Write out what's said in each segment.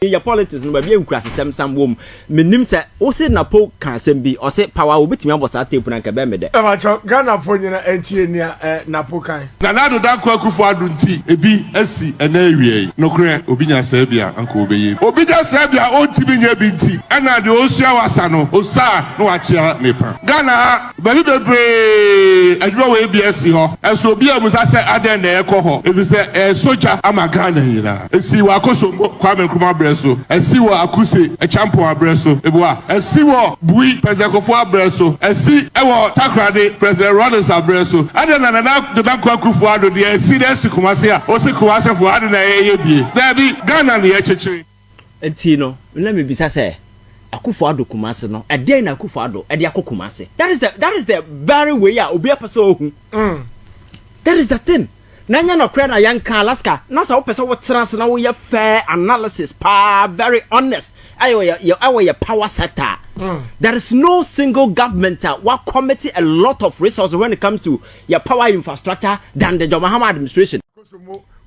your politics no be enkrase sem wom menim se wo se NAPO kan sem bi o se power obetimi abota tape na nka be me de e ma cho Ghana fo nyina entie ni NAPO kan na do da kwa Akuffo Addo nti ebi asi ena ewie no kre obi nya sa bia anka obeye obi ja sa bia o ntimi nya bi nti ena de osua wasa no osa no wa chia nepa Ghana bali bebre adwo we bi asi ho eso obi amusa se aden na ekoho ebi se soja ama Ghana hira esi wa kosombo kwa menkuma so esi wo akuse champion abreso ebua esi wo bui Akuffo abreso esi ewo takrade president Ronalds abreso ade na do da Akuffo Addo de esi de si kumase a o si kumase fo ade na ye bie dabi Ghana na ye chechiri enti no let me bisa say Akuffo Addo kumase no ade na Akuffo Addo ade akokumase that is the very way ya obi apese ohun that is the thing. Nanya no kra na yanka Alaska na sa wo pese wo trans na wo ye fair analysis very honest ayo power sector. There is no single government what committee a lot of resources when it comes to your power infrastructure than the John Mahama administration.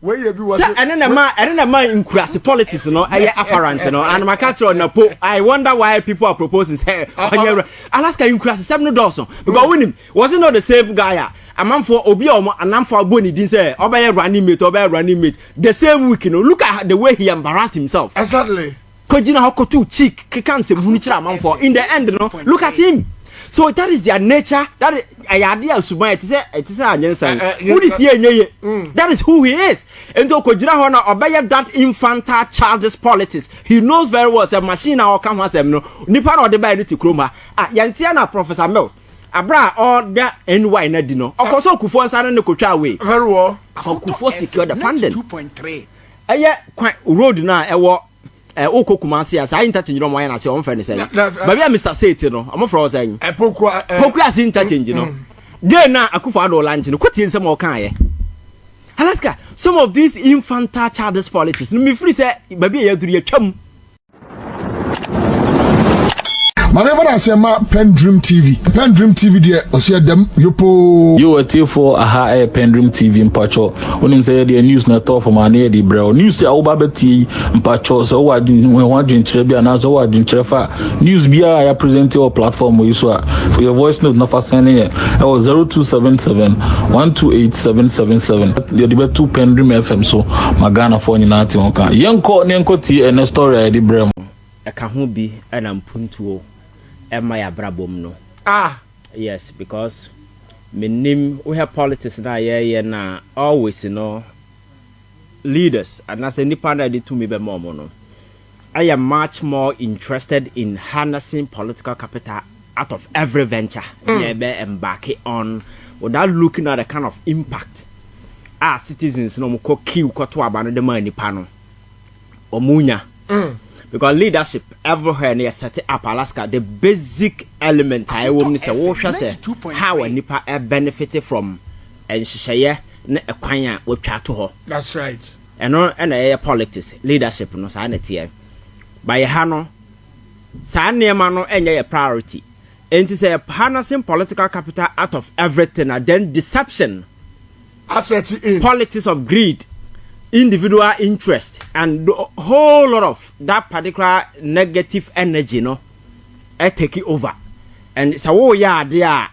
And then ma increase politics no apparent no and my culture NAPO. I wonder why people are proposing say Alaska increase $7 because winning wasn't not the same guy. A man for obi a man for boni din say obey running mate the same week look at the way he embarrassed himself. Exactly. Kojina hokotu cheek can say munichira man for in the end look at him. So that is their nature. That is idea suban it is anyensan. Who is here that is who he is. And to kojina hona obey that infantile childish politics. He knows very well say machine or come has no nipa no de buy it kroma. Yantia na Professor Mills. Abra all that NY na di no. Okoso Akuffo answer no kotwa away. Very well. Akuffo secure the funding. 2.3. Eye road na ewo okokumase as I interchange no moya na se on fe ne say. Baby Mr. State no. Am for us saying. Poku as interchange no. Dey na Akuffo Addo lunch no. Kotie nsem o kan ye. Alaska, some of these infantile childish politics. No me free say baby ye duru ye twam. Whenever I say my PENDREAM TV there, I see them yopo. You were till for a PENDREAM TV in Pacho. When you say the news not off for my near the brow. News say all babeti in Pacho. So what didn't want to Trebia and also what didn't Trefa. News be I present your platform where you saw for your voice note not for sending it. I was 0277 128 777. The debate to PENDREAM FM so Magana for United Onka. Young call Nenko T and a story at the Brem. I can't be an ampuntuo. My abrabom no. Yes, because me name we have politics na na always leaders and as any partner did to me be more no. I am much more interested in harnessing political capital out of every venture be embarking on without looking at the kind of impact our citizens no ko kill ko to abano de man nipa no omunya. Because leadership everywhere near set up Alaska, the basic element I will say how a nipa benefited from and share na ekwanya we twa to ho. That's right. And politics leadership no sanity. By hano sa nneema no enye a priority. And to say harnessing political capital out of everything and then deception. Assets in politics of greed. Individual interest and a whole lot of that particular negative energy no take it over and so yeah there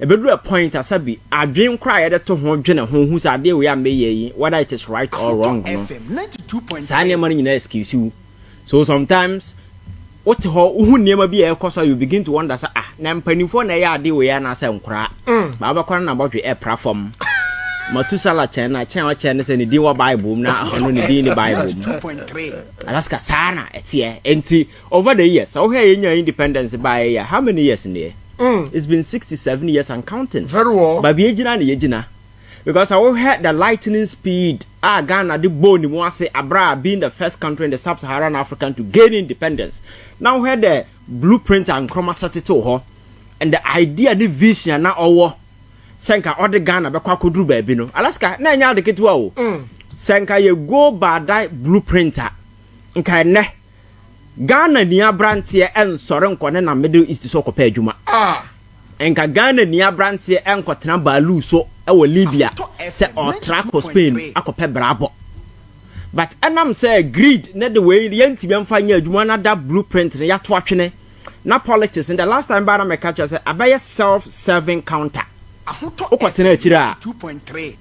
a bit a point as be a dream cry to home general who's idea we are making whether it is right or wrong no money in excuse you so sometimes what who never be a cause you begin to wonder na mpanimfo na ya ade we ya na say nkura baba kwan na bodwe a platform Matusala China China say ni din wa Bible na ono ni din ni Bible 2.3 Alaska sana etie enti over the years so here your independence by how many years in there it's been 67 years and counting very well but be ejina na yejina because I heard the lightning speed Ghana the bone mu ase abra being the first country in the sub-Saharan Africa to gain independence now heard the blueprint and chroma to ho and the idea the vision na owo Senka or the Ghana be kwa kodru baby no Alaska na nya de ketwa o Senka ye go badai blueprinter nka ne Ghana ni abrantie ensore nkone na Middle East so kopa adwuma enka Ghana ni abrantie enkotena balu so e wo Libya se o track for Spain akopa brabo but enam say greed na the way yenti be mfa nya adwuma na that blueprint na yato atwene na politics in the last time bana me catch say abaye self-serving counter okotena akira 2.3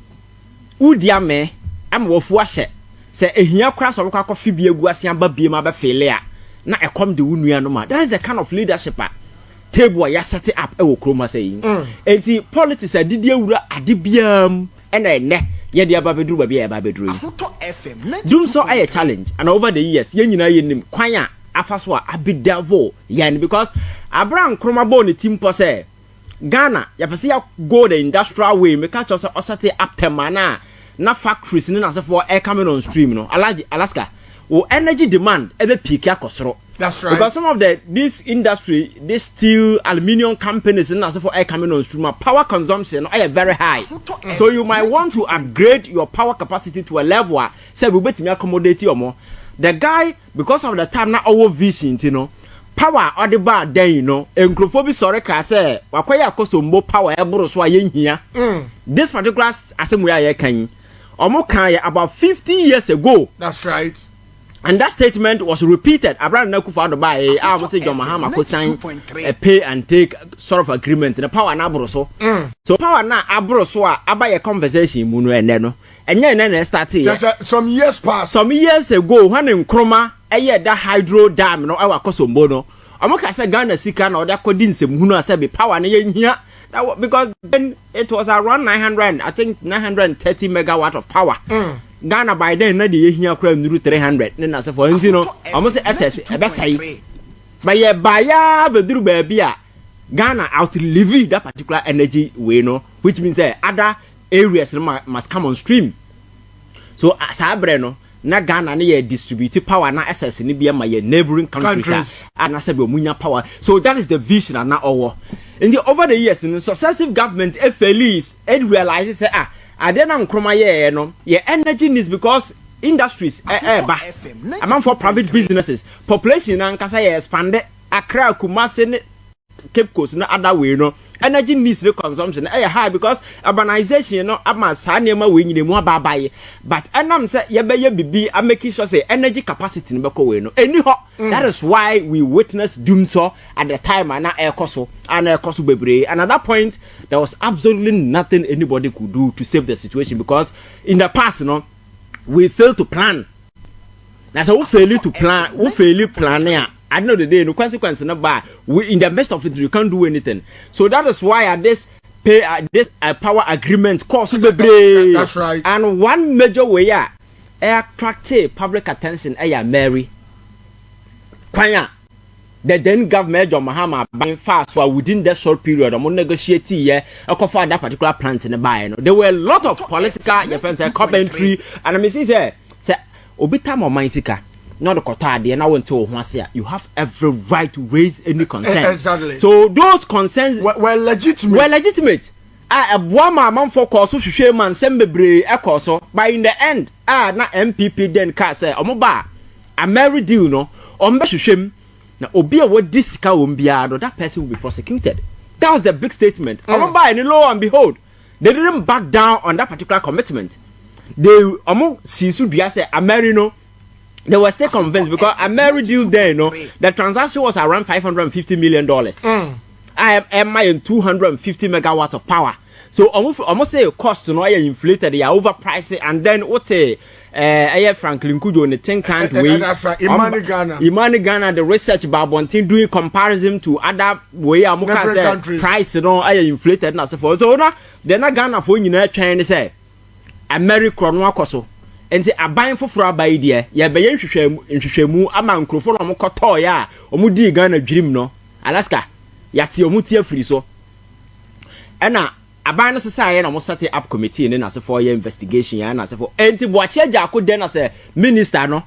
udia me am wofu ahye say ehia kura so kwakọ fibi egu asia ba bie ma ba fele a na ekom de wunua no ma. That is the kind of leadership table ya set up e wo kroma say enti politics adidi awura ade biam ene ye de ababedru ba bia ababedru dum so a challenge and over the years ye nyina ye nim kwan a afaso a abidavo yan because abran kroma bo ne team po say Ghana ya pese ya go the industrial way make catch us osate up temana na factories ni na se for air coming on stream no Alaska o energy demand ebe peak akosoro. That's right. Because some of this industry, this steel, aluminium companies, and also for air coming on stream, power consumption are very high. So you might want to upgrade your power capacity to a level where say we bet me accommodate you more. The guy, because of the time now our vision, you know, power or the bar then you know, and Akuffo sorry can say, wakwaya kosombo power ebro so ayen here. This particular assembly I can omo kan about 50 years ago. That's right. And that statement was repeated. Abraham Akuffo Addo by I must say John Mahama could sign a pay and take sort of agreement. The power na abroso. So power na abroso a conversation munu eneno. And then started some years past. Some years ago when in Kroma that hydro dam no our kosombo no. Amoka say Ghana sika na oda kodin se munu ase be power na yen here. Because then it was around 930 megawatt of power. Ghana by then na the here kura nuru 300 na say for no almost SS e be say but ye baya beduru ba bia Ghana outlive that particular energy way no, which means other areas must come on stream. So asabre no na Ghana na ye distribute power na SS ni bia ma ye neighboring countries and say be munya power. So that is the vision and na over over the years in successive government FLEs it realizes say I didn't croma ye no ye energy needs because industries among for private businesses population and kasa ye expanded Accra Kumasi Cape Coast no other way no energy needs consumption high because urbanization no amas hanema we nyine mu ababaye but enam say ye be ye bibi am making sure say energy capacity no be we no eni ho. That is why we witnessed doom so at the time and ekoso bebre, and at that point there was absolutely nothing anybody could do to save the situation because in the past you know we failed to plan. That's how we failed to plan. We failed plan. I know the day no consequence no bad. We in the midst of it you can't do anything. So that is why at this power agreement cost bebre. That's right. And one major way attract public attention AMERI. Kwanya the then government John Mahama buying fast while within that short period I'm negotiate Akuffo that particular plant in the buy. There were a lot of political commentary and I mean say obita mo mansika not the kota de na went to Hwase you have every right to raise any concern. Exactly. So those concerns were legitimate. A boama man for course hwehwe man sembebre ekoso but in the end na MPP then ka say omoba AMERI deal no ombehwehwem na obi a what this ka ombia that person will be prosecuted. That was the big statement. Omoba and lo and behold they didn't back down on that particular commitment. They sisu dua say AMERI no they were still convinced because AMERI deal there no the transaction was around $550 million. I am my 250 megawatts of power. So almost say cost no inflated, they are overpriced, and then what Franklin Kujo in the think tank way. That's right. Imani Ghana, the research Babontin doing comparison to other way countries price no inflated na so for. So now then Ghana for you trying to say America no akoso. Enti aban foforo abai de ye be nhwehwemu ama nkrofo no mokoto ya omudi Ghana dwirim no Alaska yati omuti afiri so ena aban no sesa na mo set up committee ne na se for your investigation ya na se for enti boache agya akode na se minister no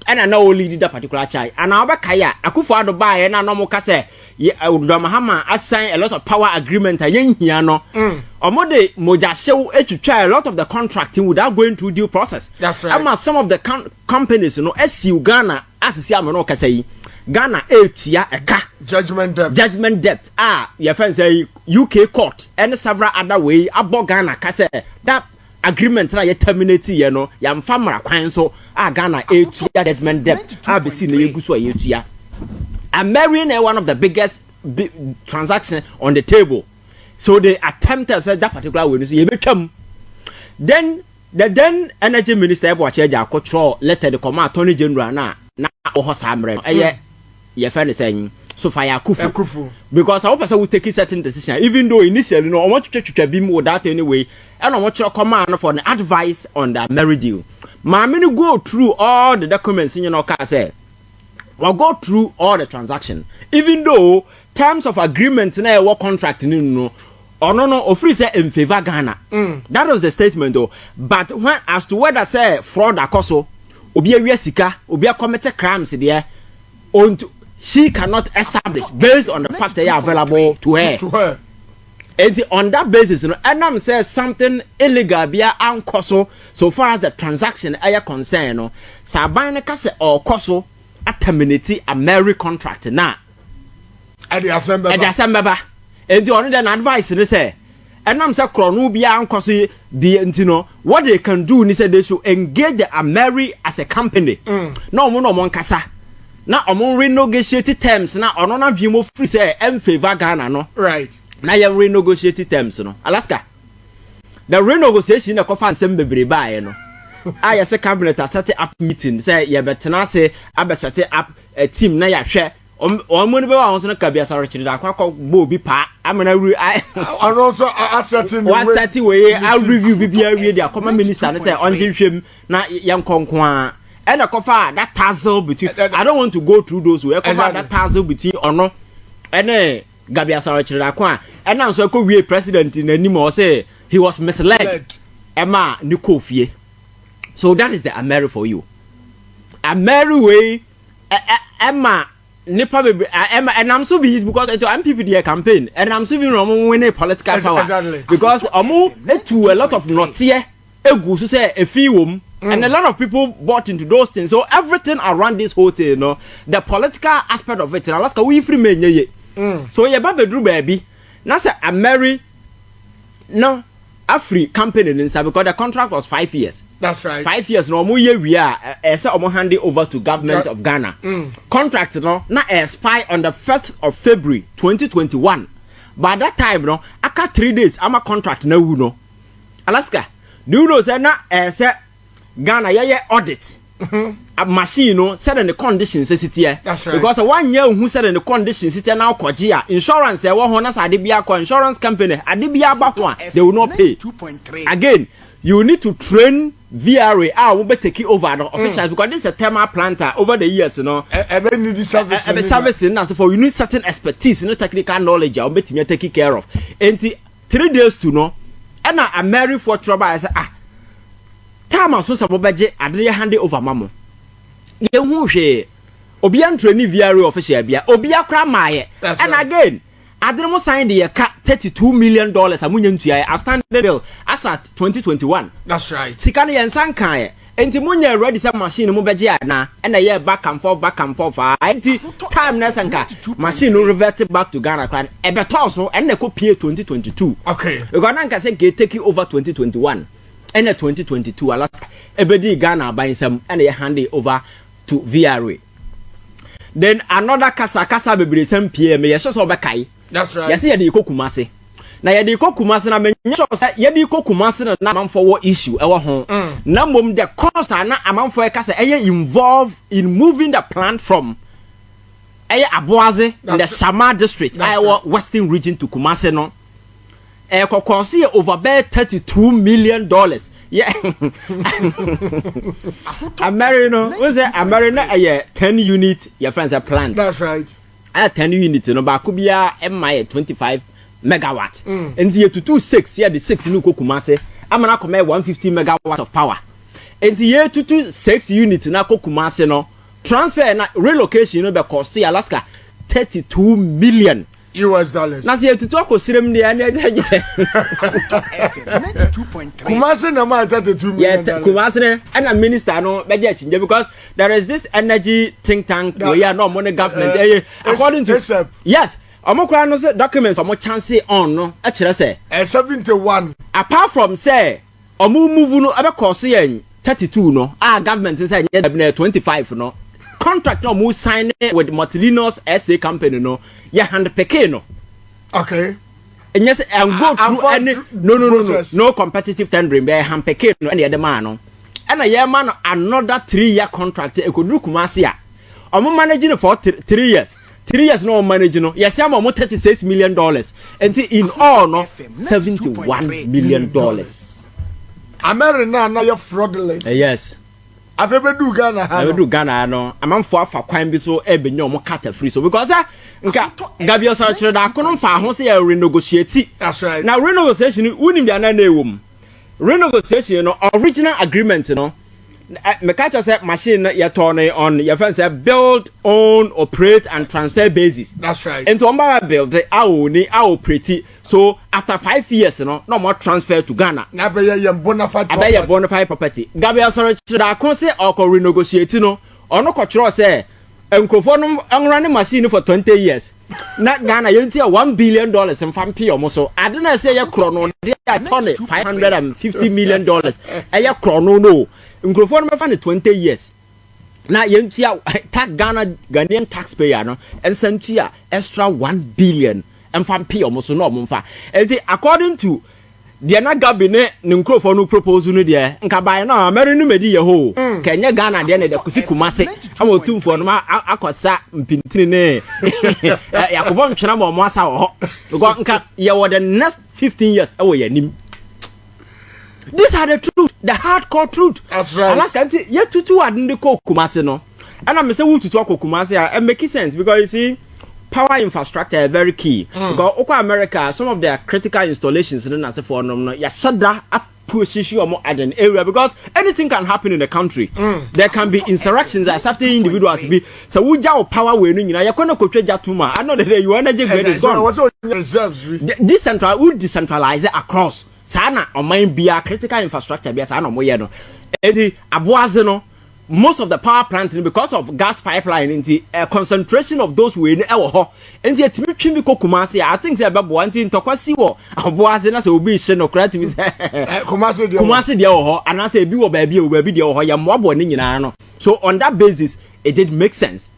ena na o lead that particular charge and obeka ya Akuffo Addo bae na no mo ka se Otumfour Mahama assign a lot of power agreement ayen hia no omode moja hyew etwitwa a lot of the contracting without going through due process. That's right. Ama some of the companies you know asiu Ghana asisi amano kasa yi Ghana etia eka judgment debt your friend say UK court and several other way above Ghana kasa that agreement na ye terminate ye no ya mfa mara kwan so Ghana etua judgment debt abesi na yegu so yetua. AMERI one of the biggest transaction on the table. So they attempted that particular way. So you become then the then energy minister Ebuacheja control letter the command Attorney General na AMERI. Your friend is saying so fire Akuffo. Because our person will take a certain decision, even though initially no I want to be more that anyway, and I want your command for the advice on the AMERI deal. Mamini go through all the documents in your car say. We'll go through all the transaction. Even though terms of agreement na work contract no free say in favor Ghana. That was the statement though. But when as to whether say fraud akoso, obi a sika, obi a committed crimes there, she cannot establish based on the fact they are available to her. And on that basis, and I'm saying something illegal be ankoso so far as the transaction are concerned. No, sabane kase or koso a terminate AMERI contract na. At the assembly. And the only advice they say. And I'm saying kronu be ankoso be ntino. What they can do, they say they should engage the AMERI as a company. No mon kasa. Na omon renegotiate terms na ono na bimo free say em favor Ghana no. Right. Na ye renegotiate terms no. Alaska. The renegotiation na kofa nsem bebre bae no. I say cabinet set up meeting say ye betena say abesete up a team na ya hwe omoni be wa honso na kabia sa rechiri da kwakọ bo bi pa amena and also assetting we I review bibia we dia common minister na say onje hwem na yankonko a and a cover that tussle between I don't want to go through those way cover that tussle between ono and Gabia Sarachira Kwa and now so we president in anymore say he was misled Emma Nikofie. So that is the AMERI for you. AMERI way Emma Nipa Emma and I'm so busy because it's MPP campaign and I'm so winning political power because to a lot of not here egu so say a few and a lot of people bought into those things. So everything around this whole thing, you know, the political aspect of it, Alaska, we free men. So you have a baby. Now say AMERI, no, a free company inside because the contract was 5 years. That's right. 5 years. No more year we are. Say hand it over to government of Ghana. Contract no now expire on the 1st of February 2021. By that time, no, after 3 days, I'm a contract now. No, Alaska. Do you know say na say Ghana yeah audit a machine no said in the conditions sit here. That's right. Because 1 year who said in the conditions sit here now Kojia insurance e wo ho na sa de bia ko insurance company ade bia ba ho they will not pay 2.3 again. You need to train VRA will be taking over the officials because this is a thermal planter over the years, you know. Need service for you need certain expertise, you know, technical knowledge. I'll be taking care of. And 3 days to know. And AMERI for trouble. I say time as so some budget. I didn't hand it over, mamo. You who she Obian training VRA official bia Obia kra maye. And again. I didn't sign the $32 million a standard bill as at 2021. That's right. Sikani and Sankai. And Timunya ready some machine Mubaja na and a year back and forth. Time Nasanka machine reverted back to Ghana clan. Ebetoso and the copy 2022. Okay. Ugananka say take it over 2021 and 2022. Alaska Ebedi Ghana buying some and they hand it over to VRA. Then another kasa be some PM yes so bekai. That's right. Yes, yedi ko Kumasi. Na yedi ko Kumasi na menyo say yedi ko Kumasi na amanfo wo issue ewo ho. Na mom the cost na amanfo e ka say eye involved in moving the plant from eye Aboaze in the Shama district, Iowa Western region to Kumasi no. E ko cost over $32 million. Yeah. AMERI no, was it AMERI na 10 unit your friends are planned. That's right. 10 units no ba kubia MI 25 megawatt and the to 26 here the 6 no Kumasi amana come 150 megawatts of power and the year to 26 units na Kumasi no transfer na relocation no be cost Alaska $32 million US dollars. Na say to talk osirem dey na je say 92.3 Kumasi na ma 32 million. Yeah, Kumasi na and minister no be je chinje because there is this energy think tank we are no money government according to yes omokra no say documents omo chance on no e kire say 71 apart from say omu move no abe cost yen 32 no government say yen 25 no contract no mu sign with Martelinos SA company no ya hand peke no okay and yes and go through any no competitive tendering be hand peke no and the man no and a year man another 3-year contract e koduru Kumasi a omu managing for 3 years 3 years no managing no yes am omu $36 million and in all no $71 million AMERI na you fraudulent yes Afebedu Ghana ha. Afebedu Ghana no. Amanfo afa kwan bi so ebenye omo cut free so because nka Gabriel Sarchire da kono fa ho se ya renegotiate. That's right. Now renegotiation unim bia na ewom. Renegotiation no original agreement no. Me catch say machine ya turn on your friend say build, own, operate and transfer basis. That's right. And to omba build a operate. So after 5 years no more transfer to Ghana. Na be ye bona fide property. Gabriel Sarchire da kon say or renegotiate no. Ono ko tro say enkrofo no enrane machine for 20 years. Na Ghana yenti $1 billion in fampi omo so. Ade na say ye kro no dey turn $550 million. Eye kro no. Nkrofo no mefa ne 20 years. Na yentia tax Ghanaian taxpayer no ensantia extra $1 billion and fampi omo so no omfa. According to the na Gabine ne nkrofo no propose no de nka bai na AMERI no medi ye ho Kenya Ghana de ne de kusi Kumasi am Otumfour no akosa mpintini ne Yakobo ntwena mo asa ho because nka ye wo the next 15 years e wo yanim. These are the truth, the hardcore truth. That's right. Alaska nti ye tutu adinde ko Kumasi no and am say wo tutu ko Kumasi a make sense because you see power infrastructure is very key because Oko America some of their critical installations in the for no ya sada position or more at an area because anything can happen in the country. There can be insurrections as certain individuals be so we jaw power we no ya kono kotwe jatuma I know that you energy grade gone so reserves decentralize across sana on mind be a critical infrastructure be sana mo ye no edi aboaze no most of the power plant because of gas pipeline into a concentration of those we ewo ho enti etimi twimi ko Kumasi I think say bebo anti ntokwasi wo aboaze na say obi hye no creative Kumasi de wo ho ana say ebi wo ba bi de wo ho ya moabo ne nyina no so on that basis it did make sense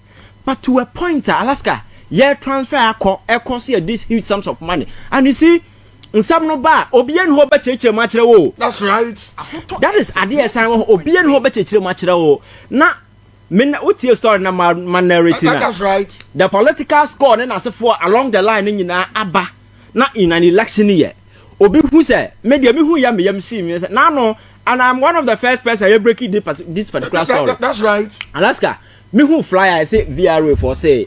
but to a point Alaska ye transfer akọ so this huge sums of money and you see nsam no ba obian ho ba cheche ma kire wo. That's right. That is adie san wo obian ho ba cheche ma kire wo na me utie story na man narrating. That's right. The political score na asefo along the line nyina aba na in an election year obi hu say me de me hu ya me yam see me say na no and I'm one of the first person I break this particular story. That's right. Alaska me hu flyer I say VRA for say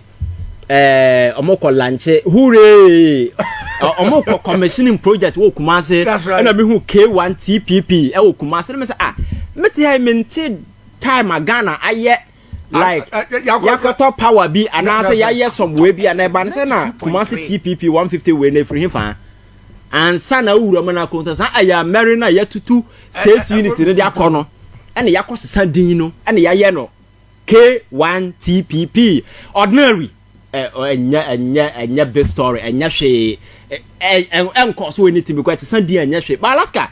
omoko lanche hooray omoko commissioning project wo Kumasi na me hu K1 TPP wo Kumasi me say meti ha maintain time Ghana aye like yakoto power bi ana say yaye some way bi ana ba say na Kumasi TPP 150 we na free fa and sana wuro me na konta san aya AMERI na yatutu 6 unit ne de akono ene yakosesa din no ene yaye no K1 TPP ordinary enya big story enya hwe enko so anything because it's sandy enya hwe but Alaska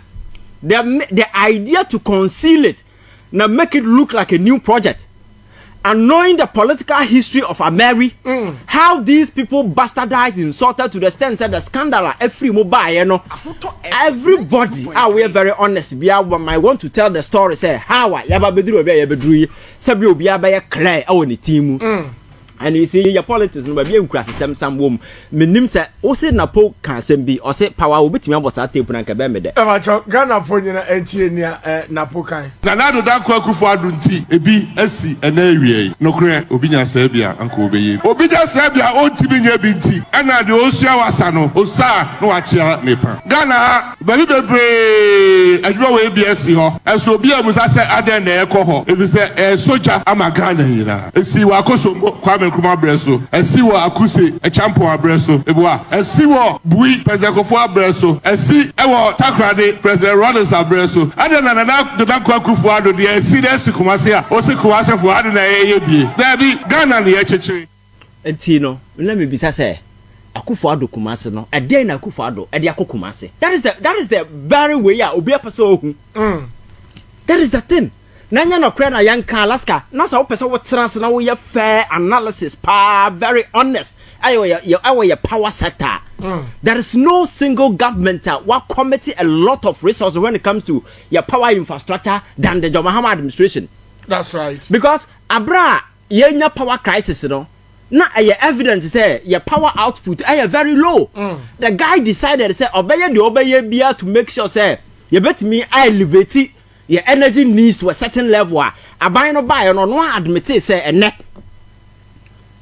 the idea to conceal it now make it look like a new project and knowing the political history of AMERI how these people bastardized insulted to the extent that the scandal every mobile you know everybody we are very honest we want to tell the story say how yaba bedru obi yabedru sabi obi abaya clear awon team and you see your politics no be enkurase sem wom menim say o say NAPO kan sem bi o say power obetimi abota tape na nka be me de e ma cho Ghana fo nyina entie ni NAPO kan na nado da kwa Akuffo Addo nti ebi asi ena ewie no kre obi nya sa bia anka obeye obi ja sa bia o ntimi nya bi nti ena de osua wasa no osa no wa chia nepa Ghana bali bebre adwo we bi asi ho eso obi amusa se aden na ekoho ebi se soja ama Ghana yira esi wa kosombo kwa kuma breso esi wo akuse champion abreso ebua esi wo bui pezekofo abreso esi ewo takrade president Ronald abreso ade na da kwa Akuffo Addo de esi de esi Kumasi a o se Kumasi ade na ye bie da bi Ghana na ye cheche enti no let me bisa say Akuffo Addo Kumasi no a day na Akuffo Addo e dey Kumasi. That is the very way ya obi apese ohun. That is the thing. Nanya no kra na yanka Alaska. Na sa opese wo trans na wo ye fair analysis pa very honest. Ayo power sector. There is no single government what committee a lot of resources when it comes to your power infrastructure than the John Mahama administration. That's right. Because abra yenya power crisis no. Na evidence say your power output very low. The guy decided say obeye bia to make sure say you bet me elevate your energy needs to a certain level. Aban no buy no admit say ene.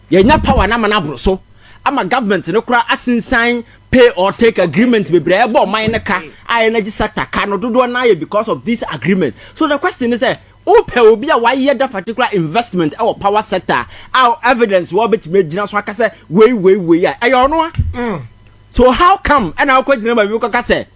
Ye nya power na manabro so. Ama government no kra asinsign pay or take agreement be bre ebo man ka energy sector ka no dodo na ye because of this agreement. So the question is ope obi a why that particular investment our power sector our evidence what bet me gina so aka say we ayo no. So how come and how question number we ka say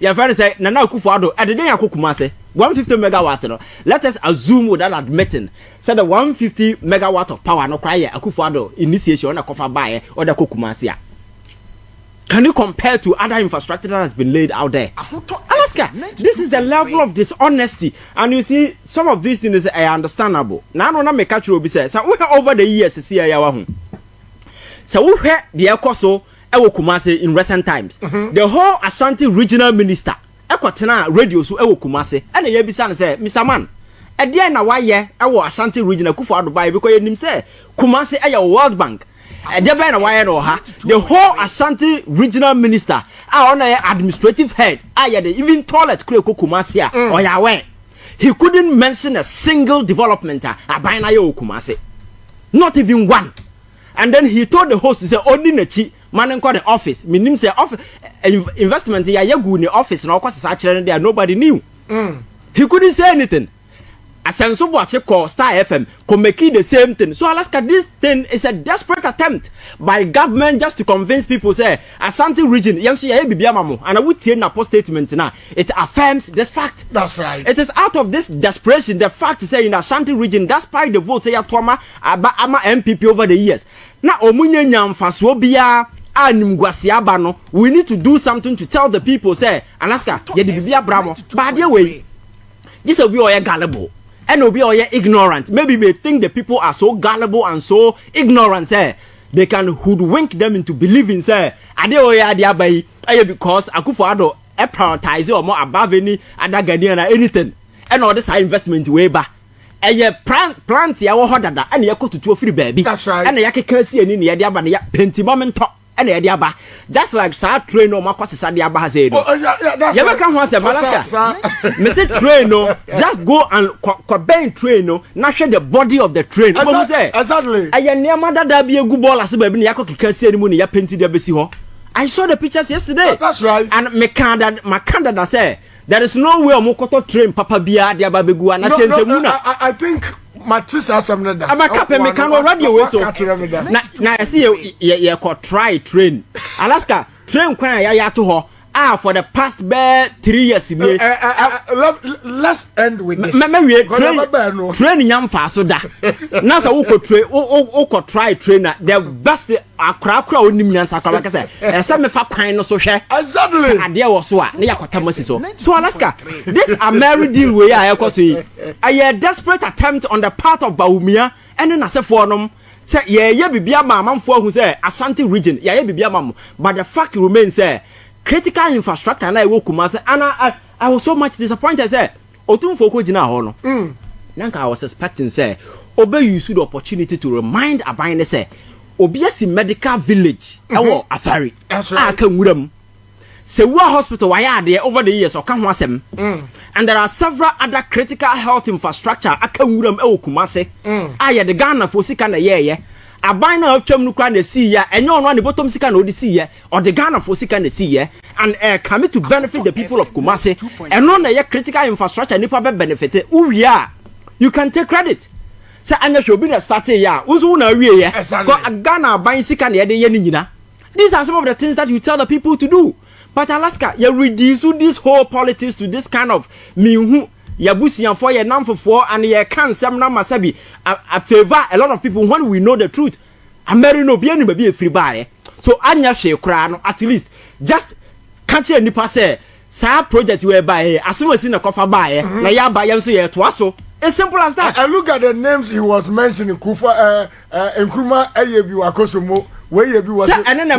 your friend say na Akuffo Addo e de yakokuma say 150 megawatt no. Let us assume without admitting say the 150 megawatt of power no cry Akuffo Addo initiation na kofa buy or the kokumasi a. Can you compare to other infrastructure that has been laid out there? Alaska, this is the level of dishonesty. And you see, some of these things are understandable. Now, no, make catch you say, so we over the years, see, so we heard the Ekoso, Ewo Kumasi in recent times. The whole Ashanti regional minister, Ekotena radio, so Ewo Kumasi, and the Yebisan say, Mr. Man, at the end of why, Ewo Ashanti regional Akuffo Addo buy because you say, Kumasi, a World Bank. The whole Ashanti regional minister, our administrative head, even toilet Kumasia or Yahweh. He couldn't mention a single development Kumasi. Not even one. And then he told the host to say, only Nechi, man called the office. Meaning say office investment in the office and there nobody knew. He couldn't say anything. Asenso Boache call Star FM could make the same thing. So Alaska, this thing is a desperate attempt by government just to convince people say Ashanti region yanso ya bibia mamo and I would say NAPO statement now. It affirms this fact. That's right. It is out of this desperation the fact to say in Ashanti region despite the votes ya twama ama MPP over the years. Na omunye nyamfaso bia animguasiaba no. We need to do something to tell the people say Alaska ye di bibia bramo. But the way this will be all gullible. And will be all ignorant. Maybe they think the people are so gullible and so ignorant, say they can hoodwink them into believing, say, because Akuffo Addo prioritize or more above any other Ghanaian or anything. And all this investment way back. And ye plant ya hodada and ye go to 2 free baby. That's right. And ye can see any idea but ya plenty moment top. And the just like sa train no makwase sa dia ba say no that's you can want say Malaska me say train no just go and bend train no na hwe the body of the train what say exactly aye niam dada bi egu ball ase ba bi na yakokika si ani mu ne ya painti da besi ho. I saw the pictures yesterday. That's right. And my candidate say there is no way omokoto train papa bia dia ba begu ana chense mu na I think Matis has some that. I'm a captain, me can already away so. Now I see you try train. Alaska train ya to her. For the past 3 years. Let's end with this. Train yam fast so that. Nasa uko try trainer. The best akra oni nyansa akra ka say. Esa me fa kwan no so hwe. Exactly. Ade wo so a ne yakotamasi so. So Alaska, this AMERI deal we ya ekoso yi. A desperate attempt on the part of Bawumia and then asefo nom. Say ye bibia ma amanfo ahu say Ashanti region ye bibia ma mo. But the fact remains say critical infrastructure na ewo Kumasi and I was so much disappointed say Otumfour ko gina ho no. Nanka I was expecting say obe use the opportunity to remind Aban say obiasi medical village ewo Afari. Aka nwuram. Sewa hospital why there over the years or can wasem. And there are several other critical health infrastructure aka nwuram ewo Kumasi. The Ghana for sika na ye. Aban na otwam nu kwa na see ya enye ono ne bottom sika na odi see ya or the Ghana for sika na see ya and commit to benefit the people of Kumasi eno na ye critical infrastructure nipa be benefit uwia you can take credit say anya shobi na start ya unso na wie ye ko Ghana aban sika na ye de ye ni nyina. These are some of the things that you tell the people to do. But Alaska, you reduce this whole politics to this kind of minhu Yabusian for your number 4 and you can some number sabi a favor a lot of people when we know the truth. AMERI no be any baby free buy. So anya hwe kra no at least just catch a nipa say sa project we buy asuma si na kofa buy na ya buy so ye to aso. As simple as that. I look at the names he was mentioning Kufa Nkrumah Ayebi Wakosomo where you be was and then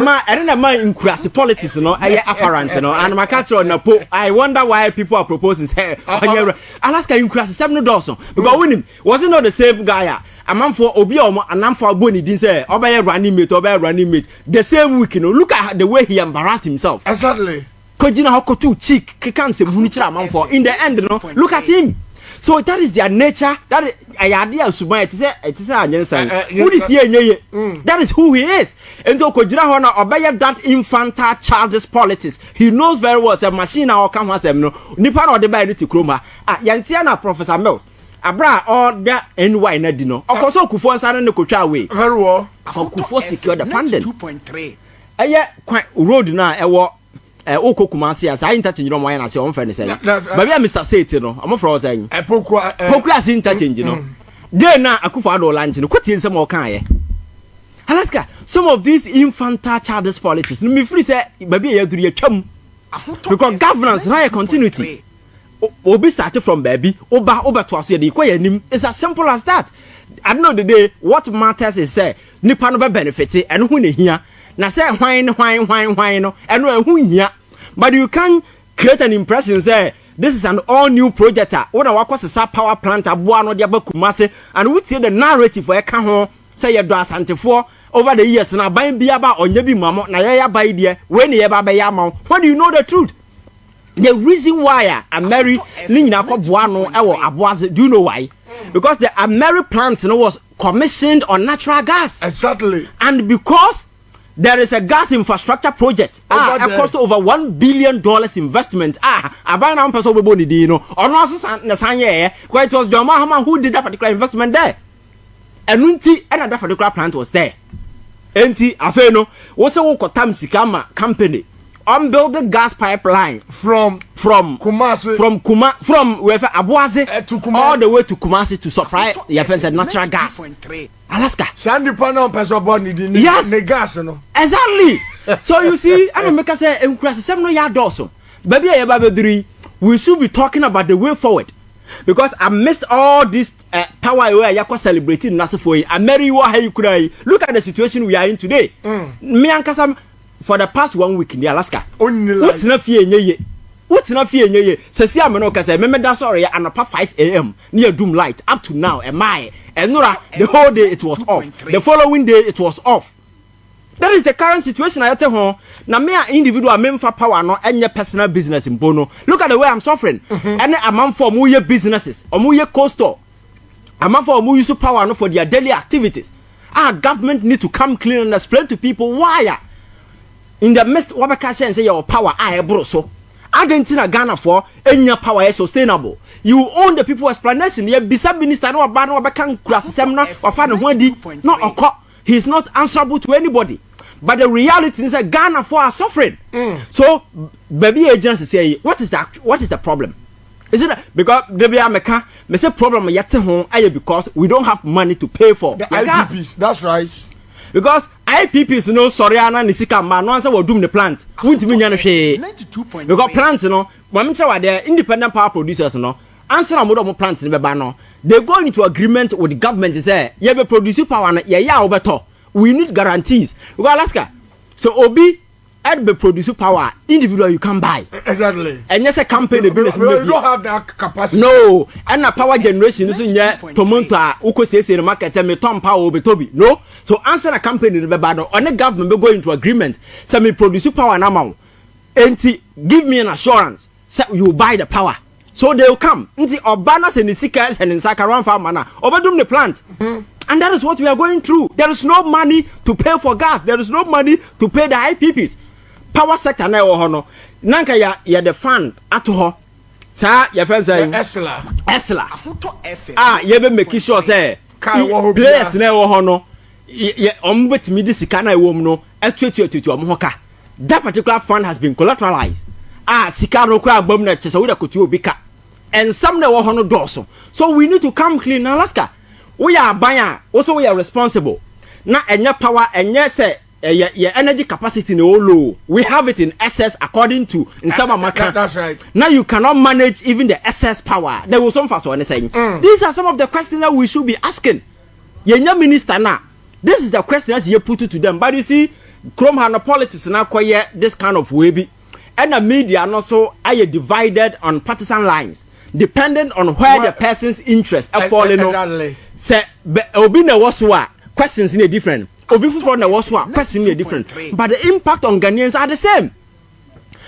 a man in crassy politics apparent and my catcher on NAPO. I wonder why people are proposing say Alaska in crassy 7 Dawson because winning wasn't not the same guy. A man for Obioma and I'm for Bonnie didn't say obey running mate the same week. Look at the way he embarrassed himself. Exactly. Kojina Hoko too cheek can't say Munichra man for in the end look at him. So that is their nature. That is idea of Subay. It is who is here? That is who he is. And so Kojira Hona obey that infantile childish politics. He knows very well. A machine or come has no. Nipan or the by to Kroma. Yantiana Professor Mills. Abra or that NY Nadino. Of course, Akuffo and no Kocha way. Very well. Akuffo secured the funding. 2.3. Quite road now. Oko Kumasi as I interchange no wine as your own friend say. But Mr. Say no, I'm for saying. Pokras interchange no. Then na Akuffo Addo lunch no kwati nsem o kan ye. Alaska, some of these infantile childish politics. Me free say baby e duru atwam. Because governance na continuity. Obi started from baby, oba to aso dey koya nim. It's as simple as that. At the end of the day, what matters is say nipa no be benefit and who ne hia. Na say wine no eno ehu hia. But you can create an impression say this is an all new project when wakosesa power plant aboa no de abakumase and we see the narrative for eka ho say ye do asantefo over the years na ban bia ba onye bi mamo na ye ya bai de we ne ye ba ya ma. When do you know the truth? The reason why AMERI ni nyina koboa no ewo aboaze, do you know why? Because the AMERI plant was commissioned on natural gas. Exactly. And because there is a gas infrastructure project. It cost over $1 billion investment. I buy now person we need no. Or no, it was John Mahama who did that particular investment there. And that particular plant was there. Enti afeno, what's a Wokotam Sikama company build the gas pipeline from Kumasi from wherever Abuaze to all the way to Kumasi to supply the offense natural gas. Alaska. Sandy Panam person born yes. The gas no. Exactly. So you see, I don't make us say increase 7 yard also. Baby we should be talking about the way forward. Because I missed all this power where you celebrating Nasifoi. AMERI wa you cry. Look at the situation we are in today. Me and Kasam for the past 1 week in the Alaska. What's not fear ye? What's not fear ye? Says Yamanoka say, remember that sorry, and up 5 a.m. near Doom Light up to now. Am I? And Nora, the whole day it was off. The following day it was off. That is the current situation. I tell her now, me individual men for power no any personal business in Bono. Look at the way I'm suffering. And a man for more businesses or more coastal. A man for more use of power no for their daily activities. Our government need to come clean and explain to people why. In the midst of what and say your power, I bro so. Argentina Ghana for any power is sustainable. You own the people explanation. You be sub minister no ban no can cross seminar or find no occur. He's not answerable to anybody. But the reality is that Ghana for are suffering. So baby agency say what is the problem? Is it because the me say problem yet home because we don't have money to pay for the IPPs. That's right. Because IPPs no sorry ana nisika ma no answer will doom the plant. Won't mean hwe. Because plants no, when the independent power producers no, answer am plants ni beba no. They go into agreement with the government to say, "Ye be produce power na ye ya obeto." We need guarantees. Because Alaska, so Obi be produce power individual you can buy. Exactly. And yes, a company business. We don't have that capacity. No, and a power generation is in here. Tomonta, uko say market and me tom power Toby. No, so answer a company the bebano on the government be go into agreement. Say me produce power now. Enti give me an assurance. Say you buy the power. So they will come. Nti obanas and the seekers and in Sakaran farm na overdum the plant. And that is what we are going through. There is no money to pay for gas. There is no money to pay the IPPs. Power sector na ho nanka ya the fund ato ho sa ya friend say Esla ye be make sure say players na ho no ye ombetimi di sika na ewom no etuetuetutu omhoka. That particular fund has been collateralized. Sika no kra agbam na chese wo da kotu obi ka and some na ho no doso. So we need to come clean in Alaska. We are buying also we are responsible. Na enya power enye say your energy capacity in low. We have it in excess according to in some Amaka. That's right. Now you cannot manage even the excess power. There was some fast one saying. These are some of the questions that we should be asking. Your minister now. This is the question that you put it to them. But you see, Chrome Hana politics now quite this kind of way. And the media and also are divided on partisan lines, depending on where the person's interests are falling. Exactly. Say, Obina was what questions in a different. Otumfour was what questions in a different. But the impact on Ghanaians are the same.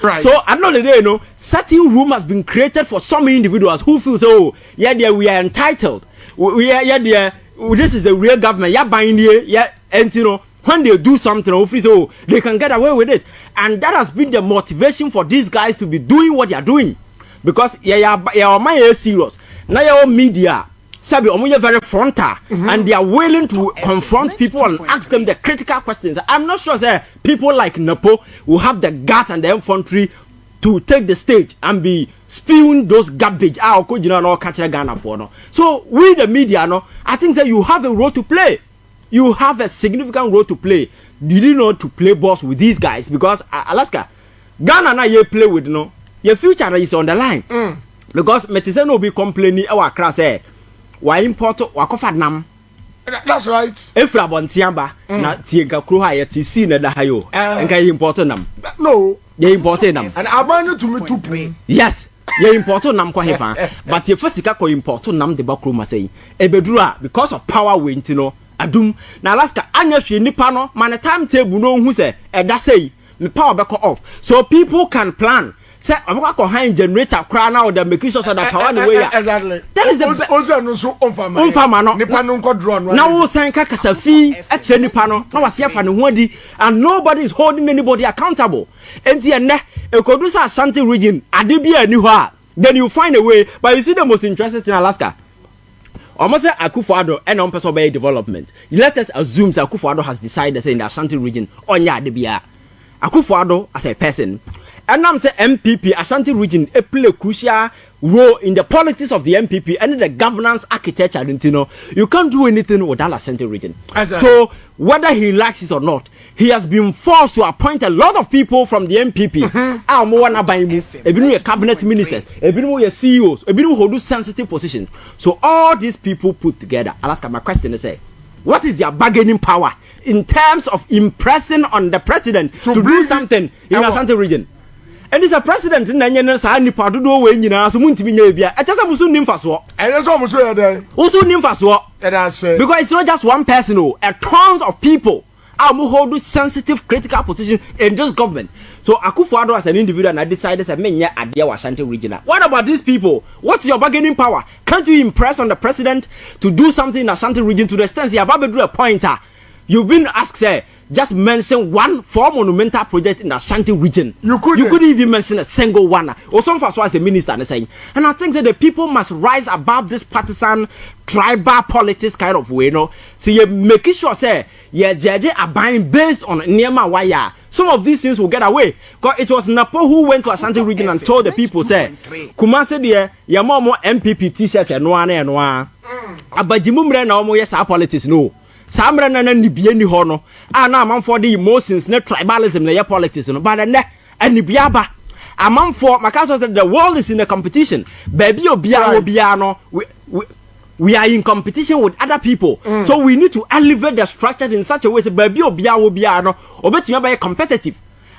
Right. So at the end of the day, you know, certain room has been created for some individuals who feel so. Yeah, we are entitled. We are yeah, this is the real government. Yeah, buying here. Yeah, and you know. When they do something, so they can get away with it, and that has been the motivation for these guys to be doing what they are doing, because yeah, serious. Now your media, sabi, very frontal, and they are willing to confront people and ask them the critical questions. I'm not sure that people like NAPO will have the guts and the infantry to take the stage and be spewing those garbage out. So we the media, no, I think that you have a role to play. You have a significant role to play. You didn't know to play balls with these guys because Alaska, Ghana now you play with no. Your future is on the line. Because Metisen will be complaining our class say why import wakofa nam. That's right. Efra bontiamba na tiega kro ha yeti si na da hayo. Enka import nam. No. Ye import nam. And abandon to me to yes. Ye import nam kwa hefa. But ye first ka ko import nam de bakro ma say. Ebedura because of power we ntino. Adum na Alaska anya hwe nipa no man timetable no hu se eda say me power be off so people can plan say obako hand generator kra na or make sure that power the way exactly that is the also no so onfama no nipa no nko draw no na wo san ka kasafi e che nipa no na wase afa ne ho adi and nobody is holding anybody accountable enti ene ekodu sa Ashanti region ade bia ni ho a then you find a way. But you see the most interesting in Alaska, almost say Akuffo Addo and on person by development. Let us assume that Akuffo Addo has decided say in the Ashanti region on ya de bia. Akuffo Addo as a person, and I'm say MPP Ashanti region play a crucial role in the politics of the MPP and the governance architecture. You can't do anything without Ashanti region. So whether he likes it or not, he has been forced to appoint a lot of people from the MPP. Ebinu cabinet ministers, ebinu CEOs, ebinu who do sensitive positions. So all these people put together. Alaska, my question is, what is their bargaining power in terms of impressing on the president to do something in Ashanti region? And it's a president in Nanyana Sani Padudo when you know, so Muntibia. I just have to name fast walk. And that's almost there. Also, name fast walk. Because it's not just one person, a tons of people are hold this sensitive, critical position in this government. So Akuffo Addo as an individual and I decided to make a deal Ashanti regional. What about these people? What's your bargaining power? Can't you impress on the president to do something in Ashanti region to the extent you have to do a pointer? You've been asked, say, just mention one monumental project in the Ashanti region. You couldn't even mention a single one. Or some first was a minister and saying, and I think that the people must rise above this partisan, tribal politics kind of way, you know. So you making sure say, yeah, judges are buying based on Nema Waya. Some of these things will get away. Because it was NAPO who went to Ashanti region and told the people, say, Kumase dear, your mom MPP t-shirt and one and one. Abajimumre na omo yes politics no. Samra na nibie ni ho no ana amanfo the emotions na tribalism na politics no but na anibia ba amanfo maka say the world is in a competition baby obia no we are in competition with other people so we need to elevate the structure in such a way say baby obia no obetimi ba competitive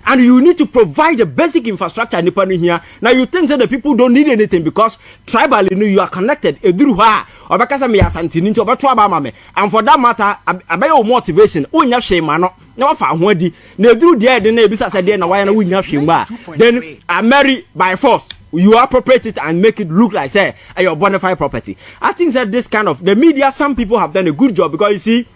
and you need to provide the basic infrastructure nipa no here. Now you think that the people don't need anything because tribally you are connected eduru ha obakasa me Asante nti obeto aba ma me and for that matter abayo motivation unya hwe no na wafa ho adi na eduru dia de na ebisa se de na why na unya hwe ma then AMERI by force you appropriate it and make it look like say your bona fide property. I think that this kind of the media, some people have done a good job because you see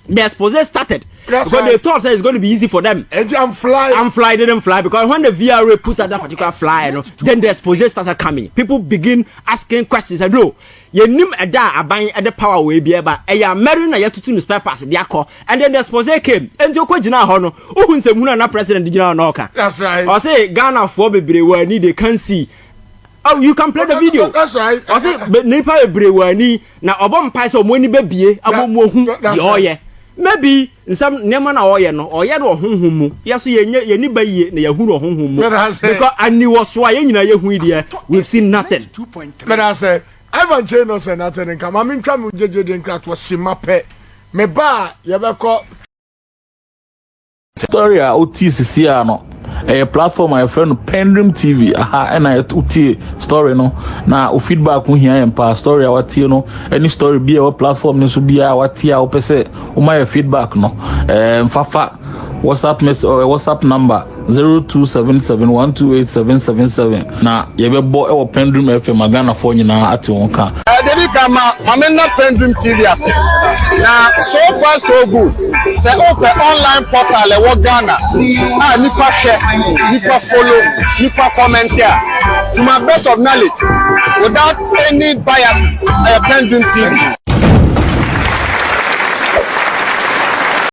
the Xposes started because they thought that it's going to be easy for them. And fly didn't fly because when the VRA put out that particular fly, you know, then the Xposes started coming. People begin asking questions. I know you nim a da buying at the power way be able. A marrying a yet to spare pass the call, and then the Xposes came. And you could now honor who say Muna president did you know? That's right. I say Ghana for baby where need they can see. Oh, you can play the video. That's right. I say Nepal Brewani now Obom Pies or Money Baby, Abomo, oh, yeah. maybe some nema na oye no oye do honhom mu yeso ye ni baye na yahuru honhom mu because ani woso a ye nyina ye hu dia we've seen nothing. But I say Ivan Che no say nothing nka ma me ntwa mu jeje de nkra to simape me ba ye be ko story a OTCC no a platform my friend PENDREAM TV and I uti story no na o feedback hu hia empa story a wati no any story be a platform no so be a wati a opese o my feedback no fafa WhatsApp message or WhatsApp number 0277128777 na yebebo e wo PENDREAM FM Ghana for nyina ate won ka Debi kama mamena PENDREAM TV ase na so far so good say open online portal e wo Ghana nipa share nipa follow nipa comment here to my best of knowledge without any biases PENDREAM TV